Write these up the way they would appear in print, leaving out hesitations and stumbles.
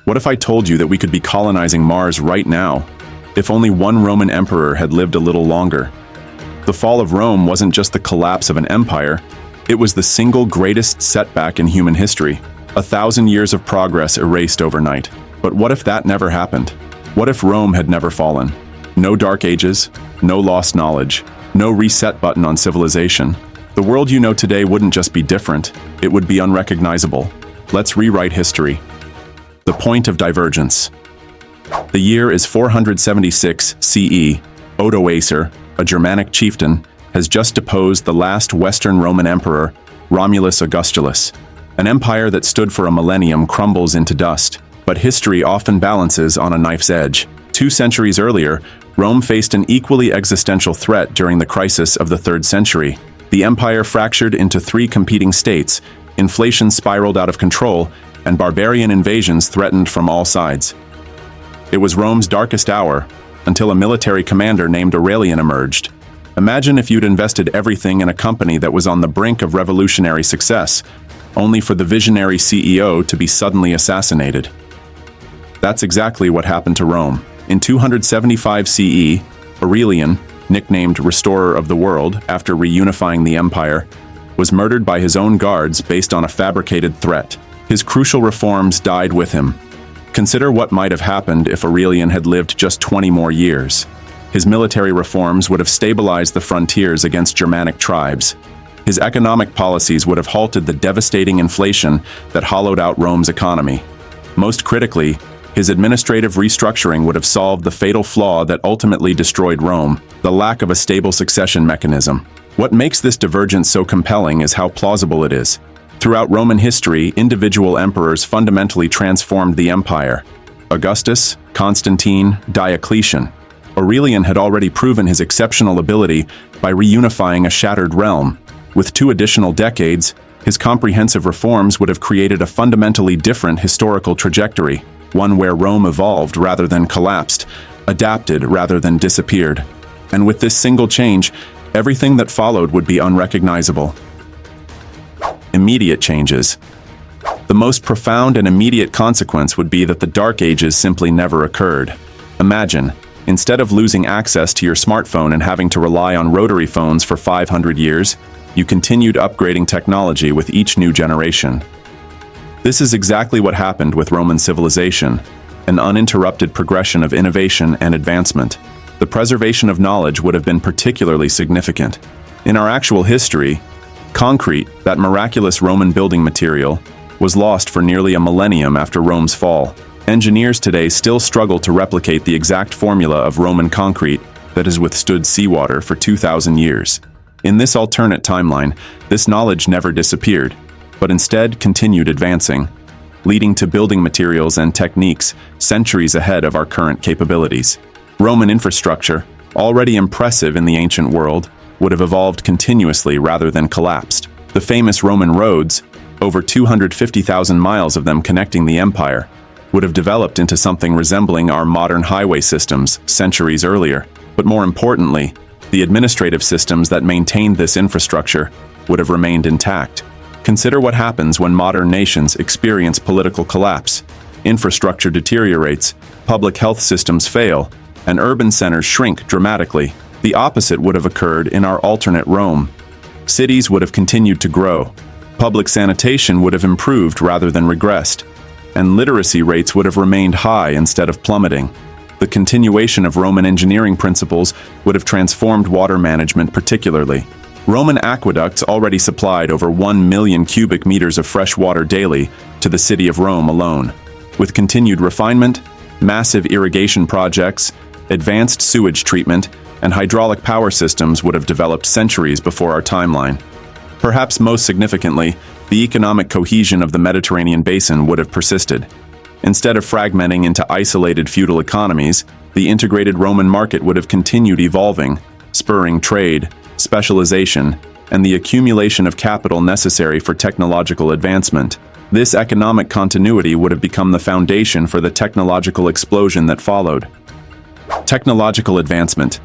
What if I told you that we could be colonizing Mars right now, if only one Roman emperor had lived a little longer? The fall of Rome wasn't just the collapse of an empire, it was the single greatest setback in human history. 1,000 years of progress erased overnight. But what if that never happened? What if Rome had never fallen? No dark ages, no lost knowledge, no reset button on civilization. The world you know today wouldn't just be different, it would be unrecognizable. Let's rewrite history. The point of divergence. The year is 476 CE. Odoacer, a Germanic chieftain, has just deposed the last Western Roman emperor, Romulus Augustulus. An empire that stood for a millennium crumbles into dust, but history often balances on a knife's edge. 2 centuries earlier, Rome faced an equally existential threat during the crisis of the 3rd century. The empire fractured into 3 competing states, inflation spiraled out of control, and barbarian invasions threatened from all sides. It was Rome's darkest hour, until a military commander named Aurelian emerged. Imagine if you'd invested everything in a company that was on the brink of revolutionary success, only for the visionary CEO to be suddenly assassinated. That's exactly what happened to Rome. In 275 CE, Aurelian, nicknamed Restorer of the World after reunifying the empire, was murdered by his own guards based on a fabricated threat. His crucial reforms died with him. Consider what might have happened if Aurelian had lived just 20 more years. His military reforms would have stabilized the frontiers against Germanic tribes. His economic policies would have halted the devastating inflation that hollowed out Rome's economy. Most critically, his administrative restructuring would have solved the fatal flaw that ultimately destroyed Rome, the lack of a stable succession mechanism. What makes this divergence so compelling is how plausible it is. Throughout Roman history, individual emperors fundamentally transformed the empire. Augustus, Constantine, Diocletian. Aurelian had already proven his exceptional ability by reunifying a shattered realm. With 2 additional decades, his comprehensive reforms would have created a fundamentally different historical trajectory, one where Rome evolved rather than collapsed, adapted rather than disappeared. And with this single change, everything that followed would be unrecognizable. Immediate changes. The most profound and immediate consequence would be that the Dark Ages simply never occurred. Imagine, instead of losing access to your smartphone and having to rely on rotary phones for 500 years, you continued upgrading technology with each new generation. This is exactly what happened with Roman civilization, an uninterrupted progression of innovation and advancement. The preservation of knowledge would have been particularly significant. In our actual history, concrete, that miraculous Roman building material, was lost for nearly a millennium after Rome's fall. Engineers today still struggle to replicate the exact formula of Roman concrete that has withstood seawater for 2,000 years. In this alternate timeline, this knowledge never disappeared, but instead continued advancing, leading to building materials and techniques centuries ahead of our current capabilities. Roman infrastructure, already impressive in the ancient world, would have evolved continuously rather than collapsed. The famous Roman roads, over 250,000 miles of them connecting the empire, would have developed into something resembling our modern highway systems centuries earlier. But more importantly, the administrative systems that maintained this infrastructure would have remained intact. Consider what happens when modern nations experience political collapse. Infrastructure deteriorates, public health systems fail, and urban centers shrink dramatically. The opposite would have occurred in our alternate Rome. Cities would have continued to grow. Public sanitation would have improved rather than regressed, and literacy rates would have remained high instead of plummeting. The continuation of Roman engineering principles would have transformed water management particularly. Roman aqueducts already supplied over 1 million cubic meters of fresh water daily to the city of Rome alone. With continued refinement, massive irrigation projects, advanced sewage treatment, and hydraulic power systems would have developed centuries before our timeline. Perhaps most significantly, the economic cohesion of the Mediterranean basin would have persisted. Instead of fragmenting into isolated feudal economies, the integrated Roman market would have continued evolving, spurring trade, specialization, and the accumulation of capital necessary for technological advancement. This economic continuity would have become the foundation for the technological explosion that followed. Technological advancement.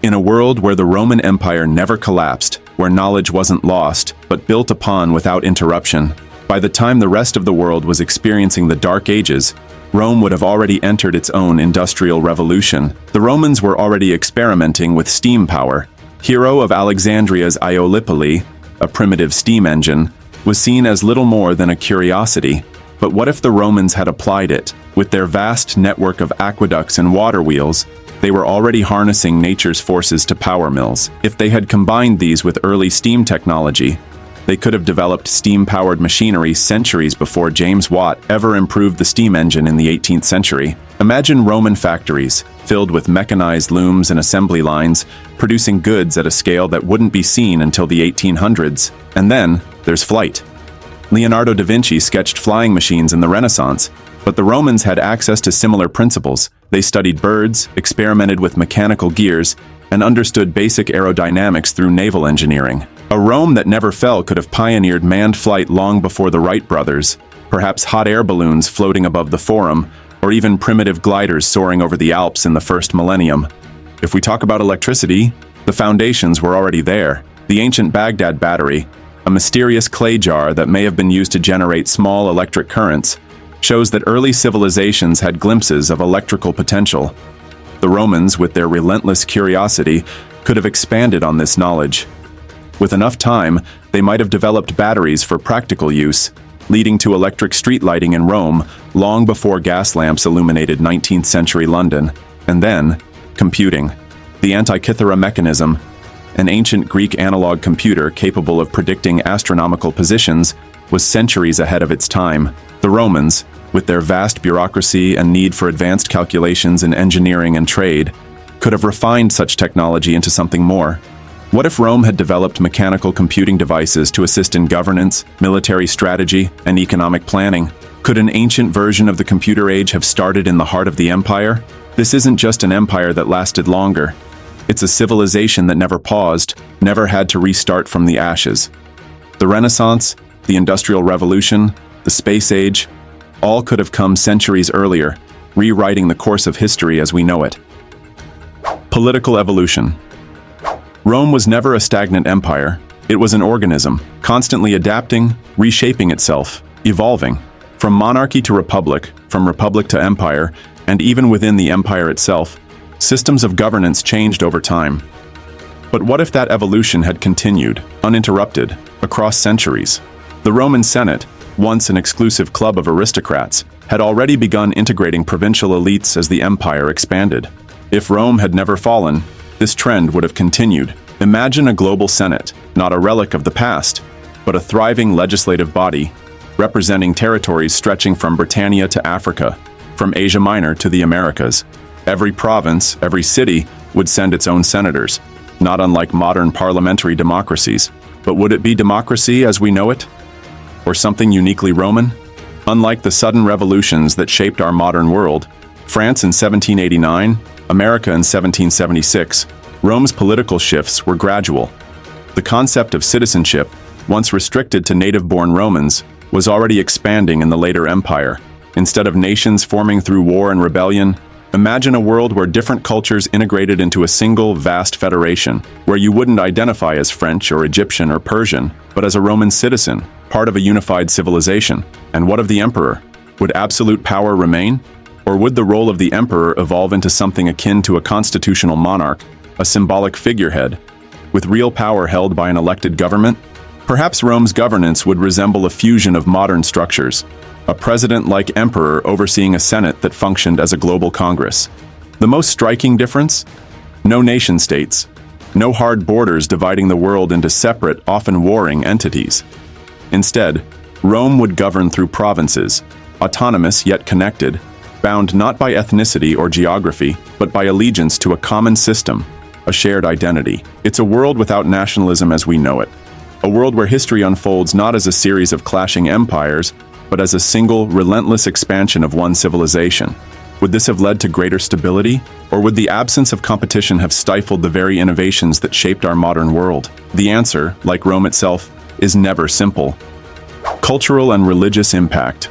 In a world where the Roman Empire never collapsed, where knowledge wasn't lost, but built upon without interruption, by the time the rest of the world was experiencing the Dark Ages, Rome would have already entered its own industrial revolution. The Romans were already experimenting with steam power. Hero of Alexandria's Iolipoli, a primitive steam engine, was seen as little more than a curiosity. But what if the Romans had applied it? With their vast network of aqueducts and water wheels, they were already harnessing nature's forces to power mills. If they had combined these with early steam technology, they could have developed steam-powered machinery centuries before James Watt ever improved the steam engine in the 18th century. Imagine Roman factories, filled with mechanized looms and assembly lines, producing goods at a scale that wouldn't be seen until the 1800s. And then, there's flight. Leonardo da Vinci sketched flying machines in the Renaissance, but the Romans had access to similar principles. They studied birds, experimented with mechanical gears, and understood basic aerodynamics through naval engineering. A Rome that never fell could have pioneered manned flight long before the Wright brothers, perhaps hot air balloons floating above the Forum, or even primitive gliders soaring over the Alps in the first millennium. If we talk about electricity, the foundations were already there. The ancient Baghdad battery, a mysterious clay jar that may have been used to generate small electric currents, shows that early civilizations had glimpses of electrical potential. The Romans, with their relentless curiosity, could have expanded on this knowledge. With enough time, they might have developed batteries for practical use, leading to electric street lighting in Rome long before gas lamps illuminated 19th century London. And then, computing. The Antikythera mechanism, an ancient Greek analog computer capable of predicting astronomical positions, was centuries ahead of its time. The Romans, with their vast bureaucracy and need for advanced calculations in engineering and trade, could have refined such technology into something more. What if Rome had developed mechanical computing devices to assist in governance, military strategy, and economic planning? Could an ancient version of the computer age have started in the heart of the empire? This isn't just an empire that lasted longer. It's a civilization that never paused, never had to restart from the ashes. The Renaissance, the Industrial Revolution, the Space Age, all could have come centuries earlier, rewriting the course of history as we know it. Political evolution. Rome was never a stagnant empire. It was an organism, constantly adapting, reshaping itself, evolving. From monarchy to republic, from republic to empire, and even within the empire itself, systems of governance changed over time. But what if that evolution had continued, uninterrupted, across centuries? The Roman Senate, once an exclusive club of aristocrats, had already begun integrating provincial elites as the empire expanded. If Rome had never fallen, this trend would have continued. Imagine a global Senate, not a relic of the past, but a thriving legislative body, representing territories stretching from Britannia to Africa, from Asia Minor to the Americas. Every province, every city, would send its own senators, not unlike modern parliamentary democracies. But would it be democracy as we know it? Or something uniquely Roman? Unlike the sudden revolutions that shaped our modern world, France in 1789, America in 1776, Rome's political shifts were gradual. The concept of citizenship, once restricted to native-born Romans, was already expanding in the later empire. Instead of nations forming through war and rebellion, imagine a world where different cultures integrated into a single, vast federation, where you wouldn't identify as French or Egyptian or Persian, but as a Roman citizen, part of a unified civilization. And what of the emperor? Would absolute power remain? Or would the role of the emperor evolve into something akin to a constitutional monarch, a symbolic figurehead, with real power held by an elected government? Perhaps Rome's governance would resemble a fusion of modern structures, a president-like emperor overseeing a senate that functioned as a global congress. The most striking difference? No nation-states, no hard borders dividing the world into separate, often warring entities. Instead, Rome would govern through provinces, autonomous yet connected, bound not by ethnicity or geography, but by allegiance to a common system, a shared identity. It's a world without nationalism as we know it. A world where history unfolds not as a series of clashing empires, but as a single, relentless expansion of one civilization. Would this have led to greater stability? Or would the absence of competition have stifled the very innovations that shaped our modern world? The answer, like Rome itself, is never simple. Cultural and religious impact.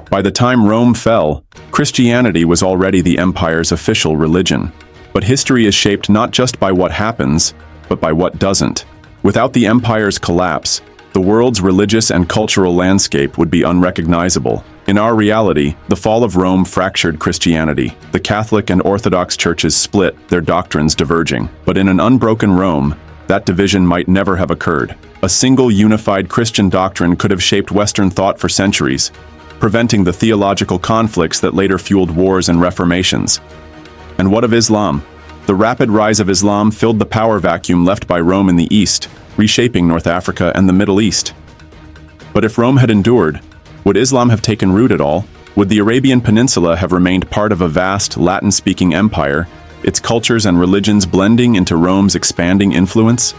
By the time Rome fell, Christianity was already the empire's official religion. But history is shaped not just by what happens, but by what doesn't. Without the empire's collapse, the world's religious and cultural landscape would be unrecognizable. In our reality, the fall of Rome fractured Christianity. The Catholic and Orthodox churches split, their doctrines diverging. But in an unbroken Rome, that division might never have occurred. A single unified Christian doctrine could have shaped Western thought for centuries, preventing the theological conflicts that later fueled wars and reformations. And what of Islam? The rapid rise of Islam filled the power vacuum left by Rome in the East, reshaping North Africa and the Middle East. But if Rome had endured, would Islam have taken root at all? Would the Arabian Peninsula have remained part of a vast, Latin-speaking empire, its cultures and religions blending into Rome's expanding influence?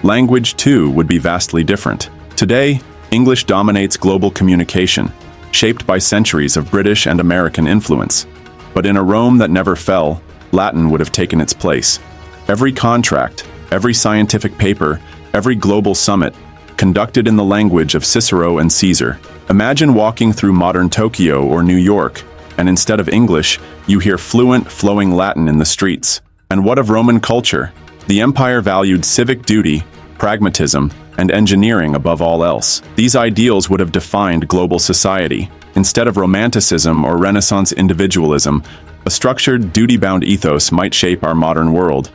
Language, too, would be vastly different. Today, English dominates global communication, shaped by centuries of British and American influence. But in a Rome that never fell, Latin would have taken its place. Every contract, every scientific paper, every global summit, conducted in the language of Cicero and Caesar. Imagine walking through modern Tokyo or New York, and instead of English, you hear fluent, flowing Latin in the streets. And what of Roman culture? The empire valued civic duty, pragmatism, and engineering above all else. These ideals would have defined global society. Instead of romanticism or Renaissance individualism, a structured, duty-bound ethos might shape our modern world.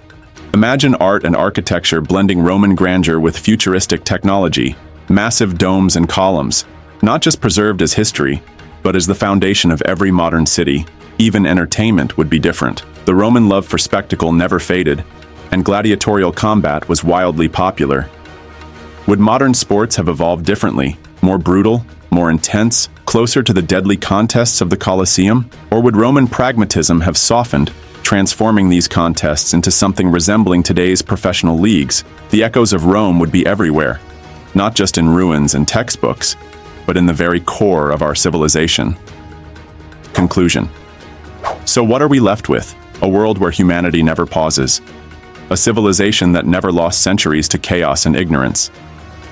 Imagine art and architecture blending Roman grandeur with futuristic technology, massive domes and columns, not just preserved as history, but as the foundation of every modern city. Even entertainment would be different. The Roman love for spectacle never faded, and gladiatorial combat was wildly popular. Would modern sports have evolved differently, more brutal, more intense, closer to the deadly contests of the Colosseum? Or would Roman pragmatism have softened, transforming these contests into something resembling today's professional leagues? The echoes of Rome would be everywhere, not just in ruins and textbooks, but in the very core of our civilization. Conclusion. So what are we left with? A world where humanity never pauses. A civilization that never lost centuries to chaos and ignorance.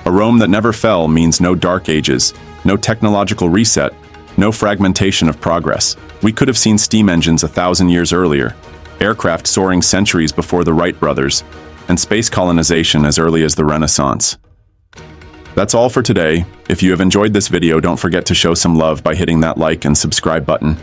A Rome that never fell means no dark ages, no technological reset, no fragmentation of progress. We could have seen steam engines 1,000 years earlier, aircraft soaring centuries before the Wright brothers, and space colonization as early as the Renaissance. That's all for today. If you have enjoyed this video, don't forget to show some love by hitting that like and subscribe button.